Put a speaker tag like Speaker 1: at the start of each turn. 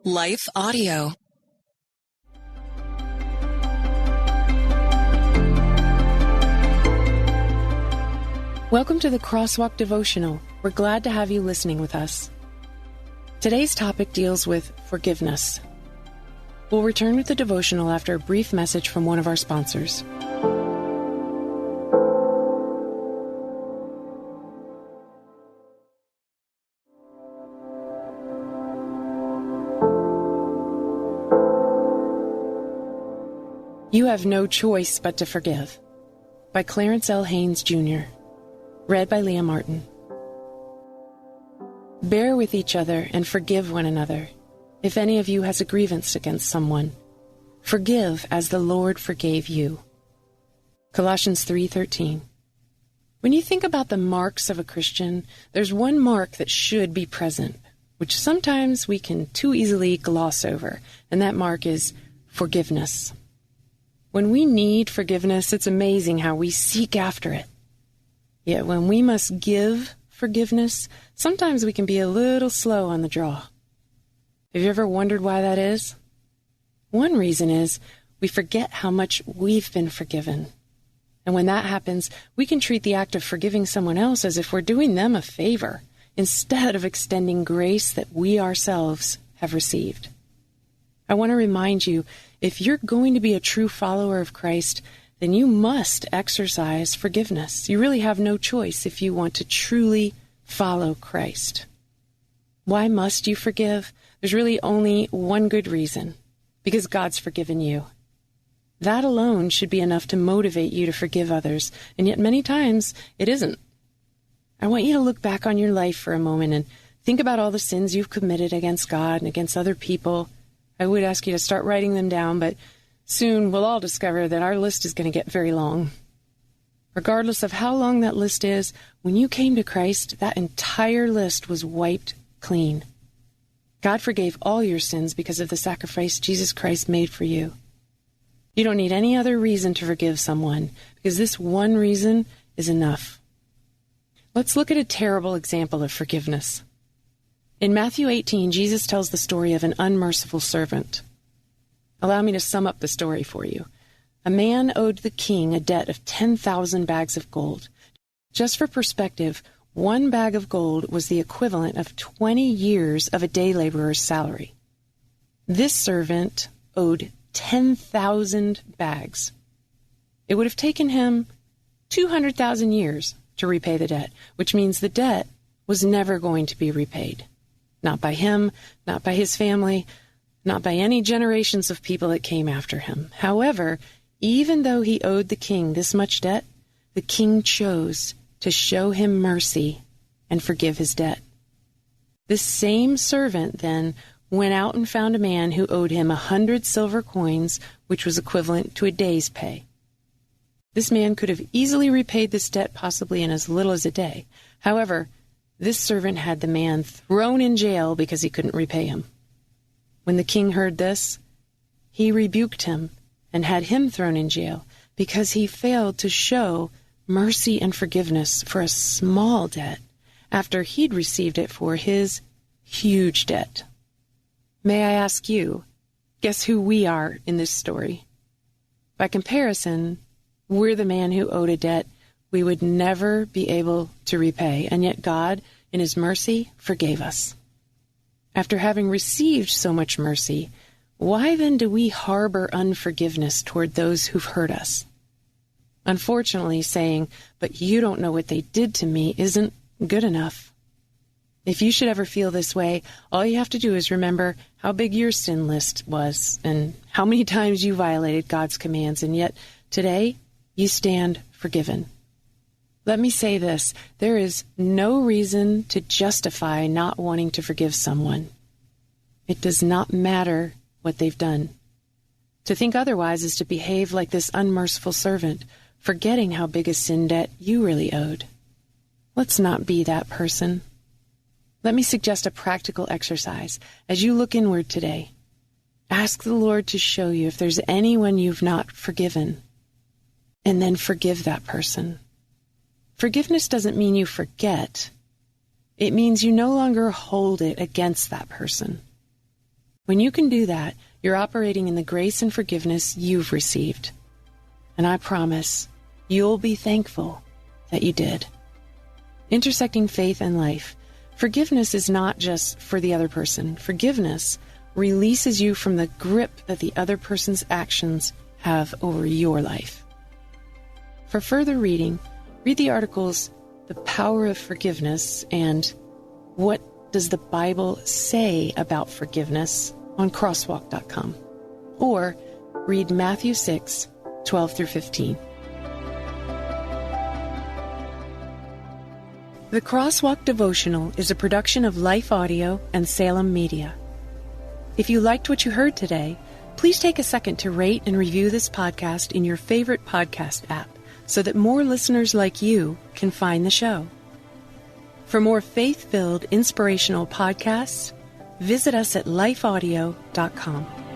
Speaker 1: Life Audio.
Speaker 2: Welcome to the Crosswalk Devotional. We're glad to have you listening with us. Today's topic deals with forgiveness. We'll return with the devotional after a brief message from one of our sponsors. You Have No Choice But to Forgive, by Clarence L. Haynes, Jr., read by Leah Martin. Bear with each other and forgive one another. If any of you has a grievance against someone, forgive as the Lord forgave you. Colossians 3:13. When you think about the marks of a Christian, there's one mark that should be present, which sometimes we can too easily gloss over, and that mark is forgiveness. When we need forgiveness, it's amazing how we seek after it. Yet when we must give forgiveness, sometimes we can be a little slow on the draw. Have you ever wondered why that is? One reason is we forget how much we've been forgiven. And when that happens, we can treat the act of forgiving someone else as if we're doing them a favor, instead of extending grace that we ourselves have received. I want to remind you, if you're going to be a true follower of Christ, then you must exercise forgiveness. You really have no choice if you want to truly follow Christ. Why must you forgive? There's really only one good reason: because God's forgiven you. That alone should be enough to motivate you to forgive others, and yet many times it isn't. I want you to look back on your life for a moment and think about all the sins you've committed against God and against other people. I would ask you to start writing them down, but soon we'll all discover that our list is going to get very long. Regardless of how long that list is, when you came to Christ, that entire list was wiped clean. God forgave all your sins because of the sacrifice Jesus Christ made for you. You don't need any other reason to forgive someone, because this one reason is enough. Let's look at a terrible example of forgiveness. In Matthew 18, Jesus tells the story of an unmerciful servant. Allow me to sum up the story for you. A man owed the king a debt of 10,000 bags of gold. Just for perspective, one bag of gold was the equivalent of 20 years of a day laborer's salary. This servant owed 10,000 bags. It would have taken him 200,000 years to repay the debt, which means the debt was never going to be repaid. Not by him, not by his family, not by any generations of people that came after him. However, even though he owed the king this much debt, the king chose to show him mercy and forgive his debt. This same servant then went out and found a man who owed him 100 silver coins, which was equivalent to a day's pay. This man could have easily repaid this debt possibly in as little as a day. However, this servant had the man thrown in jail because he couldn't repay him. When the king heard this, he rebuked him and had him thrown in jail because he failed to show mercy and forgiveness for a small debt after he'd received it for his huge debt. May I ask you, guess who we are in this story? By comparison, we're the man who owed a debt we would never be able to repay, and yet God, in His mercy, forgave us. After having received so much mercy, why then do we harbor unforgiveness toward those who've hurt us? Unfortunately, saying, "But you don't know what they did to me," isn't good enough. If you should ever feel this way, all you have to do is remember how big your sin list was and how many times you violated God's commands, and yet today you stand forgiven. Let me say this: there is no reason to justify not wanting to forgive someone. It does not matter what they've done. To think otherwise is to behave like this unmerciful servant, forgetting how big a sin debt you really owed. Let's not be that person. Let me suggest a practical exercise. As you look inward today, ask the Lord to show you if there's anyone you've not forgiven, and then forgive that person. Forgiveness doesn't mean you forget. It means you no longer hold it against that person. When you can do that, you're operating in the grace and forgiveness you've received. And I promise you'll be thankful that you did. Intersecting faith and life. Forgiveness is not just for the other person. Forgiveness releases you from the grip that the other person's actions have over your life. For further reading, read the articles The Power of Forgiveness and What Does the Bible Say About Forgiveness on crosswalk.com, or read Matthew 6, 12 through 15. The Crosswalk Devotional is a production of Life Audio and Salem Media. If you liked what you heard today, please take a second to rate and review this podcast in your favorite podcast app so that more listeners like you can find the show. For more faith-filled, inspirational podcasts, visit us at lifeaudio.com.